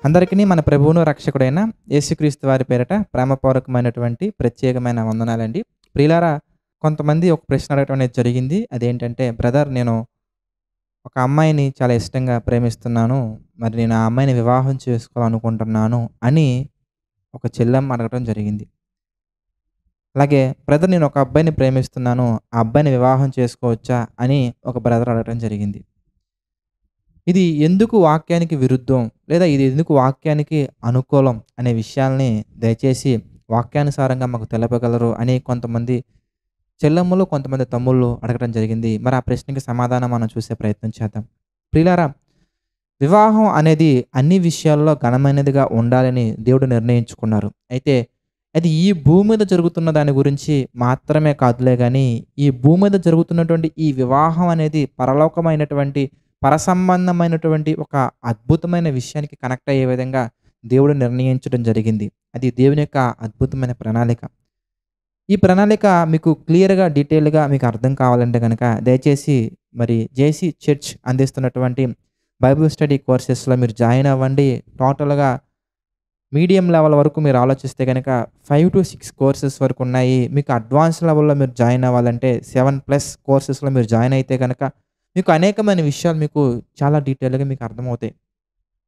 అందరికీ మన ప్రభువును రక్షకుడైన యేసుక్రీస్తు వారి పేరిట ప్రేమపూర్వకమైనటువంటి ప్రత్యేకమైన వందనాలండి. ప్రియులారా, కొంతమంది ఒక ప్రశ్న అడగటం అనేది జరిగింది. అదేంటంటే, బ్రదర్, నేను ఒక అమ్మాయిని చాలా ఇష్టంగా ప్రేమిస్తున్నాను. మరి నేను ఆ అమ్మాయిని వివాహం చేసుకోవాలనుకుంటున్నాను అని ఒక చెల్లెమ్మ అడగటం జరిగింది. అలాగే, బ్రదర్, నేను ఒక అబ్బాయిని ప్రేమిస్తున్నాను. ఆ అబ్బాయిని వివాహం చేసుకోవచ్చా అని ఒక బ్రదర్ అడగటం జరిగింది. ఇది ఎందుకు వాక్యానికి విరుద్ధం, లేదా ఇది ఎందుకు వాక్యానికి అనుకూలం అనే విషయాల్ని దయచేసి వాక్యానుసారంగా మాకు తెలపగలరు అని కొంతమంది చెల్లెమ్మలు, కొంతమంది తమ్ముళ్ళు అడగడం జరిగింది. మరి ఆ ప్రశ్నకి సమాధానం మనం చూసే ప్రయత్నం చేద్దాం. ప్రియులారా, వివాహం అనేది అన్ని విషయాల్లో ఘనమైనదిగా ఉండాలని దేవుడు నిర్ణయించుకున్నారు. అయితే అది ఈ భూమి మీద జరుగుతున్న దాని గురించి మాత్రమే కాదులే గానీ, ఈ భూమి మీద జరుగుతున్నటువంటి ఈ వివాహం అనేది పరలోకమైనటువంటి పరసంబంధమైనటువంటి ఒక అద్భుతమైన విషయానికి కనెక్ట్ అయ్యే విధంగా దేవుడు నిర్ణయించడం జరిగింది. అది దేవుని యొక్క అద్భుతమైన ప్రణాళిక. ఈ ప్రణాళిక మీకు క్లియర్‌గా, డీటెయిల్‌గా మీకు అర్థం కావాలంటే గనక దయచేసి మరి జేసీ చర్చ్ అందిస్తున్నటువంటి బైబిల్ స్టడీ కోర్సెస్‌లో మీరు జాయిన్ అవ్వండి. టోటల్‌గా మీడియం లెవెల్ వరకు మీరు ఆలోచిస్తే గనక 5-6 కోర్సెస్ వరకు ఉన్నాయి. మీకు అడ్వాన్స్ లెవెల్‌లో మీరు జాయిన్ అవ్వాలంటే 7+ కోర్సెస్‌లో మీరు జాయిన్ అయితే గనక మీకు అనేకమైన విషయాలు మీకు చాలా డీటెయిల్‌గా మీకు అర్థమవుతాయి.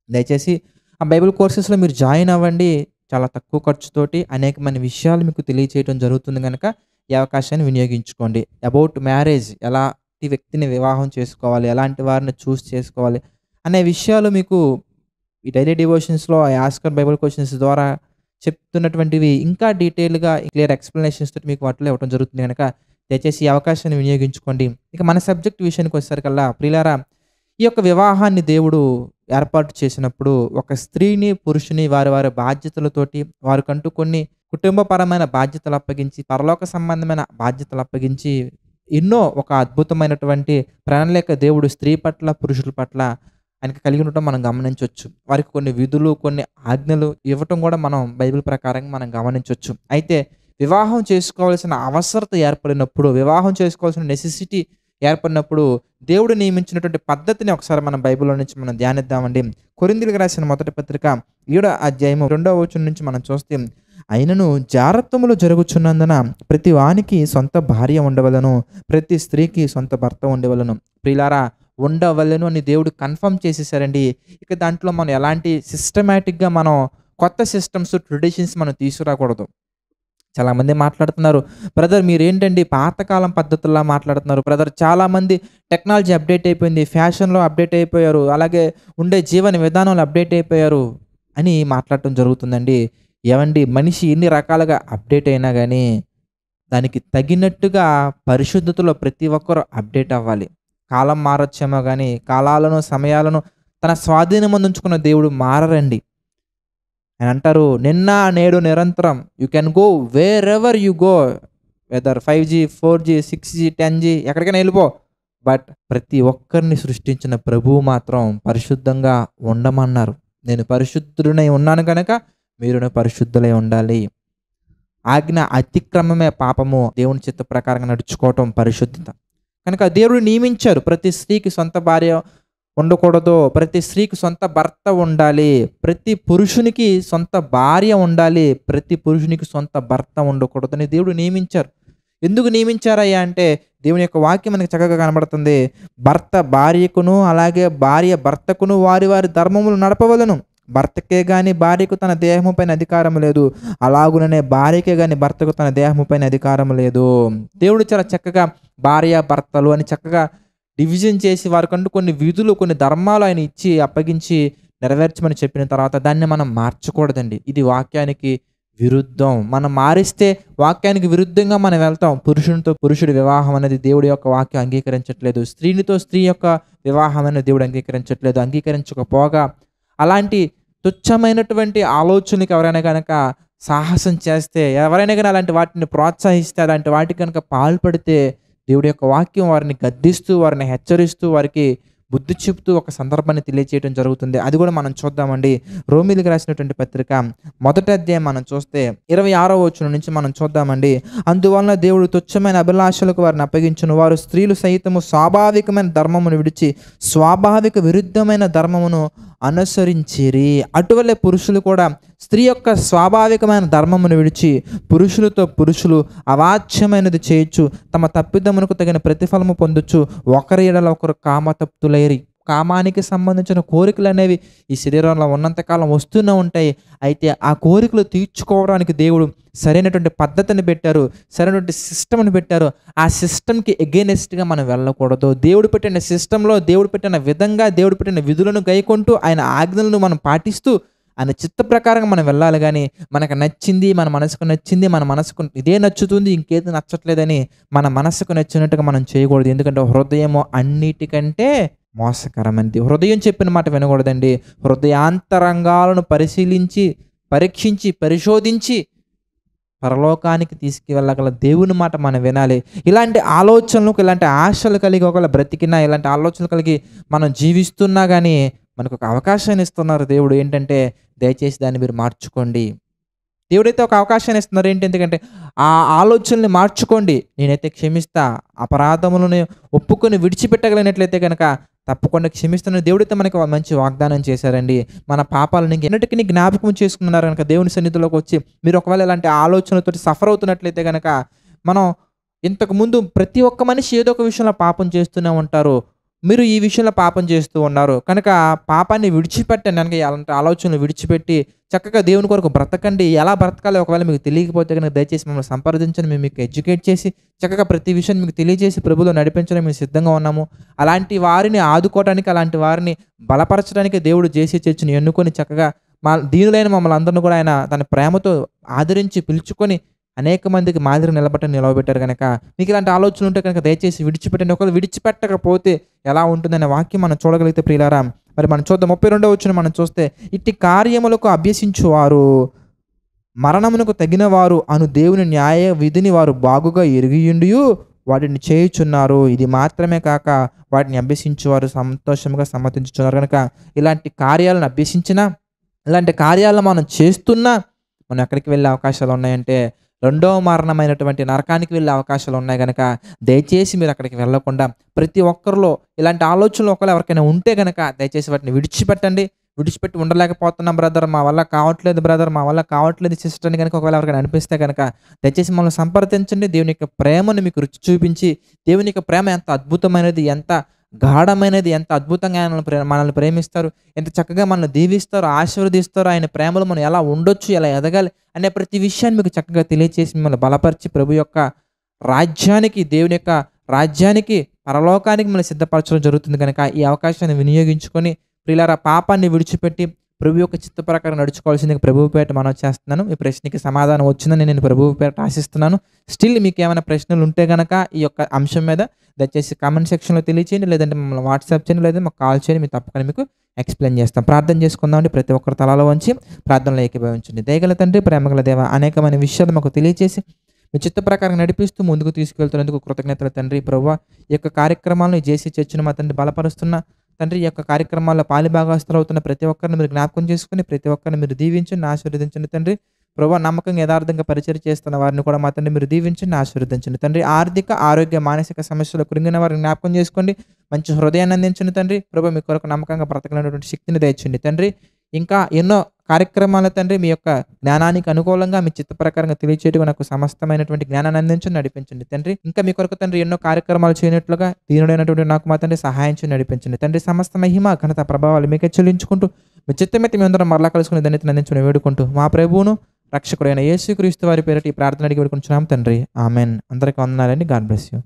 దయచేసి ఆ బైబిల్ కోర్సెస్‌లో మీరు జాయిన్ అవ్వండి. చాలా తక్కువ ఖర్చుతోటి అనేకమైన విషయాలు మీకు తెలియచేయడం జరుగుతుంది గనక ఈ అవకాశాన్ని వినియోగించుకోండి. అబౌట్ మ్యారేజ్, ఎలాంటి వ్యక్తిని వివాహం చేసుకోవాలి, ఎలాంటి వారిని చూస్ చేసుకోవాలి అనే విషయాలు మీకు ఈ డైలీ డివోషన్స్‌లో ఆస్కర్ బైబిల్ క్వెషన్స్ ద్వారా చెప్తున్నటువంటివి ఇంకా డీటెయిల్‌గా క్లియర్ ఎక్స్‌ప్లనేషన్స్ తోటి మీకు వాటిలో ఇవ్వడం జరుగుతుంది గనక దయచేసి ఈ అవకాశాన్ని వినియోగించుకోండి. ఇక మన సబ్జెక్ట్ విషయానికి వచ్చేసరికల్లా ప్రియులారా, ఈ యొక్క వివాహాన్ని దేవుడు ఏర్పాటు చేసినప్పుడు ఒక స్త్రీని, పురుషుని వారి వారి బాధ్యతలతోటి వారికంటూ కొన్ని కుటుంబపరమైన బాధ్యతలు అప్పగించి, పరలోక సంబంధమైన బాధ్యతలు అప్పగించి ఎన్నో ఒక అద్భుతమైనటువంటి ప్రణాళిక దేవుడు స్త్రీ పట్ల, పురుషుల పట్ల ఆయనకి కలిగి ఉండటం మనం గమనించొచ్చు. వారికి కొన్ని విధులు, కొన్ని ఆజ్ఞలు ఇవ్వటం కూడా మనం బైబిల్ ప్రకారంగా మనం గమనించొచ్చు. అయితే వివాహం చేసుకోవాల్సిన అవసరత ఏర్పడినప్పుడు, వివాహం చేసుకోవాల్సిన నెసెసిటీ ఏర్పడినప్పుడు దేవుడు నియమించినటువంటి పద్ధతిని ఒకసారి మనం బైబిల్‌లో నుంచి మనం ధ్యానిద్దామండి. కొరింథీయులకు రాసిన మొదటి పత్రిక 7వ అధ్యాయము 2వ వచనం నుంచి మనం చూస్తే, అయినను జారత్వములు జరుగుచున్నందున ప్రతి వానికి సొంత భార్య ఉండవలెను, ప్రతి స్త్రీకి సొంత భర్త ఉండవలెను. ప్రియులారా, ఉండవలెను అని దేవుడు కన్ఫర్మ్ చేసేసారండి. ఇక దాంట్లో మనం ఎలాంటి సిస్టమాటిక్‌గా మనం కొత్త సిస్టమ్స్, ట్రెడిషన్స్ మనం తీసుకురాకూడదు. చాలామంది మాట్లాడుతున్నారు, బ్రదర్ మీరేంటండి పాతకాలం పద్ధతుల్లా మాట్లాడుతున్నారు. బ్రదర్, చాలామంది టెక్నాలజీ అప్డేట్ అయిపోయింది, ఫ్యాషన్‌లో అప్డేట్ అయిపోయారు, అలాగే ఉండే జీవన విధానంలో అప్డేట్ అయిపోయారు అని మాట్లాడటం జరుగుతుందండి. ఏవండి, మనిషి ఎన్ని రకాలుగా అప్డేట్ అయినా గానీ దానికి తగినట్టుగా పరిశుద్ధతలో ప్రతి ఒక్కరు అప్డేట్ అవ్వాలి. కాలం మారొచ్చేమో గానీ కాలాలను, సమయాలను తన స్వాధీనమందుంచుకున్న దేవుడు మారరండి. ఆయన అంటారు, నిన్న నేడు నిరంతరం. You can go wherever you go, weather 5G, 4G, 6G, 10G ఎక్కడికైనా వెళ్ళిపో. బట్ ప్రతి ఒక్కరిని సృష్టించిన ప్రభువు మాత్రం పరిశుద్ధంగా ఉండమన్నారు. నేను పరిశుద్ధుడనై ఉన్నాను కనుక మీరును పరిశుద్ధులై ఉండాలి. ఆజ్ఞ అతిక్రమమే పాపము, దేవుని చిత్త ప్రకారంగా నడుచుకోవటం పరిశుద్ధత. కనుక దేవుడు నియమించారు, ప్రతి స్త్రీకి సొంత భార్య ఉండకూడదు, ప్రతి స్త్రీకి సొంత భర్త ఉండాలి, ప్రతి పురుషునికి సొంత భార్య ఉండాలి, ప్రతి పురుషునికి సొంత భర్త ఉండకూడదు అని దేవుడు నియమించారు. ఎందుకు నియమించారయ్యా అంటే, దేవుని యొక్క వాక్యం మనకి చక్కగా కనబడుతుంది. భర్త భార్యకును, అలాగే భార్య భర్తకును వారి వారి ధర్మములు నడపవలను. భర్తకే గాని భార్యకు తన దేహము పైన అధికారం లేదు, అలాగుననే భార్యకే గాని భర్తకు తన దేహము పైన అధికారం లేదు. దేవుడు చాలా చక్కగా భార్య భర్తలు అని చక్కగా డివిజన్ చేసి వారికంటూ కొన్ని విధులు, కొన్ని ధర్మాలు ఆయన ఇచ్చి అప్పగించి నెరవేర్చమని చెప్పిన తర్వాత దాన్ని మనం మార్చకూడదండి. ఇది వాక్యానికి విరుద్ధం. మనం మారిస్తే వాక్యానికి విరుద్ధంగా మనం వెళ్తాం. పురుషునితో పురుషుడి వివాహం అనేది దేవుడి యొక్క వాక్యం అంగీకరించట్లేదు. స్త్రీనితో స్త్రీ యొక్క వివాహం అనేది దేవుడు అంగీకరించట్లేదు. అంగీకరించకపోగా అలాంటి తుచ్చమైనటువంటి ఆలోచనకి ఎవరైనా కనుక సాహసం చేస్తే, ఎవరైనా కానీ అలాంటి వాటిని ప్రోత్సహిస్తే, అలాంటి వాటికి కనుక పాల్పడితే దేవుడి యొక్క వాక్యం వారిని గద్దిస్తూ, వారిని హెచ్చరిస్తూ, వారికి బుద్ధి చెప్తూ ఒక సందర్భాన్ని తెలియజేయడం జరుగుతుంది. అది కూడా మనం చూద్దామండి. రోమీయులకు రాసినటువంటి పత్రిక మొదటి అధ్యాయం మనం చూస్తే 26వ వచనం నుంచి మనం చూద్దామండి. అందువలన దేవుడు తుచ్చమైన అభిలాషలకు వారిని అప్పగించును. వారు స్త్రీలు సైతము స్వాభావికమైన ధర్మమును విడిచి స్వాభావిక విరుద్ధమైన ధర్మమును అనుసరించిరి. అటువలే పురుషులు కూడా స్త్రీ యొక్క స్వాభావికమైన ధర్మమును విడిచి పురుషులతో పురుషులు అవాచ్యమైనది చేయొచ్చు, తమ తప్పిదమునకు తగిన ప్రతిఫలము పొందొచ్చు. ఒకరి ఎడల ఒకరు కామతప్తులైరి. కామానికి సంబంధించిన కోరికలు అనేవి ఈ శరీరంలో ఉన్నంతకాలం వస్తూనే ఉంటాయి. అయితే ఆ కోరికలు తీర్చుకోవడానికి దేవుడు సరైనటువంటి పద్ధతిని పెట్టారు, సరైనటువంటి సిస్టమ్ని పెట్టారు. ఆ సిస్టమ్కి ఎగెయినెస్ట్గా మనం వెళ్ళకూడదు. దేవుడు పెట్టిన సిస్టంలో, దేవుడు పెట్టిన విధంగా, దేవుడు పెట్టిన విధులను గైకొంటూ ఆయన ఆజ్ఞలను మనం పాటిస్తూ ఆయన చిత్త ప్రకారంగా మనం వెళ్ళాలి. కానీ మనకు నచ్చింది, మన మనసుకు ఇదే నచ్చుతుంది, ఇంకేది నచ్చట్లేదని మన మనసుకు నచ్చినట్టుగా మనం చేయకూడదు. ఎందుకంటే హృదయము అన్నిటికంటే మోసకరమైనది. హృదయం చెప్పిన మాట వినకూడదండి. హృదయాంతరంగాలను పరీక్షించి పరిశోధించి పరలోకానికి తీసుకువెళ్ళగల దేవుని మాట మనం వినాలి. ఇలాంటి ఆలోచనలకు, ఇలాంటి ఆశలు కలిగి ఒకవేళ బ్రతికినా, ఇలాంటి ఆలోచనలు కలిగి మనం జీవిస్తున్నా కానీ మనకు ఒక అవకాశాన్ని ఇస్తున్నారు దేవుడు. ఏంటంటే దయచేసి దాన్ని మీరు మార్చుకోండి. దేవుడైతే ఒక అవకాశాన్ని ఇస్తున్నారు. ఎందుకంటే ఆ ఆలోచనని మార్చుకోండి, నేనైతే క్షమిస్తా, అపరాధములను ఒప్పుకొని విడిచిపెట్టగలిగినట్లయితే కనుక తప్పకుండా క్షమిస్తున్న దేవుడైతే మనకి మంచి వాగ్దానం చేశారండి. మన పాపాలను ఎన్నటికీ జ్ఞాపకం చేసుకున్నారు కనుక దేవుని సన్నిధిలోకి వచ్చి మీరు ఒకవేళ ఇలాంటి ఆలోచనలతో సఫర్ అవుతున్నట్లయితే కనుక, మనం ఇంతకుముందు ప్రతి ఒక్క మనిషి ఏదో ఒక విషయంలో పాపం చేస్తూనే ఉంటారు. మీరు ఈ విషయంలో పాపం చేస్తూ ఉన్నారు కనుక పాపాన్ని విడిచిపెట్టండి. కనుక అలాంటి ఆలోచనలు విడిచిపెట్టి చక్కగా దేవుని కొరకు బ్రతకండి. ఎలా బ్రతకాలో ఒకవేళ మీకు తెలియకపోతే కనుక దయచేసి మమ్మల్ని సంప్రదించండి. మేము మీకు ఎడ్యుకేట్ చేసి చక్కగా ప్రతి విషయాన్ని మీకు తెలియజేసి ప్రభువులో నడిపించడానికి మేము సిద్ధంగా ఉన్నాము. అలాంటి వారిని ఆదుకోవడానికి, అలాంటి వారిని బలపరచడానికి దేవుడు జేసీ చర్చిని ఎన్నుకొని చక్కగా దీనులైన మమ్మల్ని అందరిని కూడా ఆయన తన ప్రేమతో ఆదరించి పిలుచుకొని అనేక మందికి మాదిరి నిలవబెట్టారు కనుక మీకు ఇలాంటి ఆలోచనలు ఉంటే కనుక దయచేసి విడిచిపెట్టండి. ఒకవేళ విడిచిపెట్టకపోతే ఎలా ఉంటుందనే వాక్యం మనం చూడగలిగితే ప్రియులారా, మరి మనం చూద్దాం. 32వ వచనం మనం చూస్తే, ఇట్టి కార్యములకు అభ్యసించువారు మరణమునకు తగిన వారు అను దేవుని న్యాయ విధిని వారు బాగుగా ఎరిగియుండి వాటిని చేయుచున్నారు. ఇది మాత్రమే కాక వాటిని అభ్యసించువారు సంతోషంగా సమ్మతించుచున్నారు. కనుక ఇలాంటి కార్యాలను అభ్యసించినా, ఇలాంటి కార్యాలను మనం చేస్తున్నా మనం ఎక్కడికి వెళ్ళే అవకాశాలు ఉన్నాయంటే రెండవ మరణమైనటువంటి నరకానికి వెళ్ళే అవకాశాలు ఉన్నాయి. కనుక దయచేసి మీరు అక్కడికి వెళ్ళకుండా ప్రతి ఒక్కరిలో ఇలాంటి ఆలోచనలు ఒకవేళ ఎవరికైనా ఉంటే కనుక దయచేసి వాటిని విడిచిపెట్టండి. విడిచిపెట్టి ఉండలేకపోతున్నాం బ్రదర్, మా వల్ల కావట్లేదు సిస్టర్ అని కనుక ఒకవేళ ఎవరికైనా అనిపిస్తే కనుక దయచేసి మమ్మల్ని సంప్రదించండి. దేవుని యొక్క ప్రేమను మీకు రుచి చూపించి, దేవుని యొక్క ప్రేమ ఎంత అద్భుతమైనది, ఎంత గాఢమైనది, ఎంత అద్భుతంగా మనల్ని ప్రేమిస్తారు, ఎంత చక్కగా మనల్ని దీవిస్తారు, ఆశీర్వదిస్తారు, ఆయన ప్రేమలో మనం ఎలా ఉండొచ్చు, ఎలా ఎదగాలి అనే ప్రతి విషయాన్ని మీకు చక్కగా తెలియజేసి మిమ్మల్ని బలపరిచి ప్రభు యొక్క రాజ్యానికి, దేవుని యొక్క రాజ్యానికి, పరలోకానికి మిమ్మల్ని సిద్ధపరచడం జరుగుతుంది. కనుక ఈ అవకాశాన్ని వినియోగించుకొని ప్రియులారా పాపాన్ని విడిచిపెట్టి ప్రభు యొక్క చిత్త ప్రకారం నడుచుకోవాల్సిందిగా ప్రభువు పేట మనం చేస్తున్నాను. ఈ ప్రశ్నకి సమాధానం వచ్చిందని నేను ప్రభువు పేట ఆశిస్తున్నాను. స్టిల్ మీకు ఏమైనా ప్రశ్నలు ఉంటే కనుక ఈ యొక్క అంశం మీద దయచేసి కామెంట్ సెక్షన్లో తెలియచేయండి, లేదంటే మమ్మల్ని వాట్సాప్ చేయండి, లేదంటే మాకు కాల్ చేయండి. మేము తప్పకుండా మీకు ఎక్స్ప్లెయిన్ చేస్తాం. ప్రార్థన చేసుకుందామండి. ప్రతి ఒక్కరు తలలో వంచి ప్రార్థనలో ఏకీభవించండి. దయగల తండ్రి, ప్రేమగల దేవ, అనేకమైన విషయాలు మాకు తెలియచేసి మీ చిత్త ప్రకారం నడిపిస్తూ ముందుకు తీసుకెళ్తున్నందుకు కృతజ్ఞతలు తండ్రి. ప్రభువా, ఈ యొక్క కార్యక్రమాలను జేసీ చర్చిని మా తండ్రి బలపరుస్తున్న తండ్రి, ఈ యొక్క కార్యక్రమాల్లో పాలిభాగస్తులు అవుతున్న ప్రతి ఒక్కరిని మీరు జ్ఞాపకం చేసుకుని ప్రతి ఒక్కరిని మీరు దీవించండి, ఆశీర్వదించండి తండ్రి. ప్రభువా, నమ్మకంగా యథార్థంగా పరిచయం చేస్తున్న వారిని కూడా మా తండ్రి మీరు దీవించండి, ఆశీర్వదించండి తండ్రి. ఆర్థిక, ఆరోగ్య, మానసిక సమస్యలు కృంగిన వారిని జ్ఞాపకం చేసుకోండి, మంచి హృదయాన్ని అందించండి తండ్రి. ప్రభువా, మీ కొరకు నమ్మకంగా బ్రతకలేనటువంటి శక్తిని దయచండి తండ్రి. ఇంకా ఎన్నో కార్యక్రమాల తండ్రి మీ యొక్క జ్ఞానానికి అనుకూలంగా మీ చిత్త ప్రకారంగా తెలియచేయడం నాకు సమస్తమైనటువంటి జ్ఞానాన్ని అందించండి, నడిపించండి తండ్రి. ఇంకా మీ కొరకు తండ్రి ఎన్నో కార్యక్రమాలు చేయనట్లుగా దీనుడైనటువంటి నాకు మా తండ్రి సహాయించి నడిపించండి తండ్రి. సమస్త మహిమ, ఘనత, ప్రభావాలు మీకే చెల్లించుకుంటూ మీ చిత్తమైతే మీ అందరం మరలా కలుసుకుని ధన్యతను అందించుకుని వేడుకుంటూ మా ప్రభువును రక్షకుడైన యేసుక్రీస్తు వారి పేరిట ఈ ప్రార్థన అడిగి వేడుకుంటున్నాం తండ్రి. ఆమెన్. అందరికీ వందనాలండి. God bless you.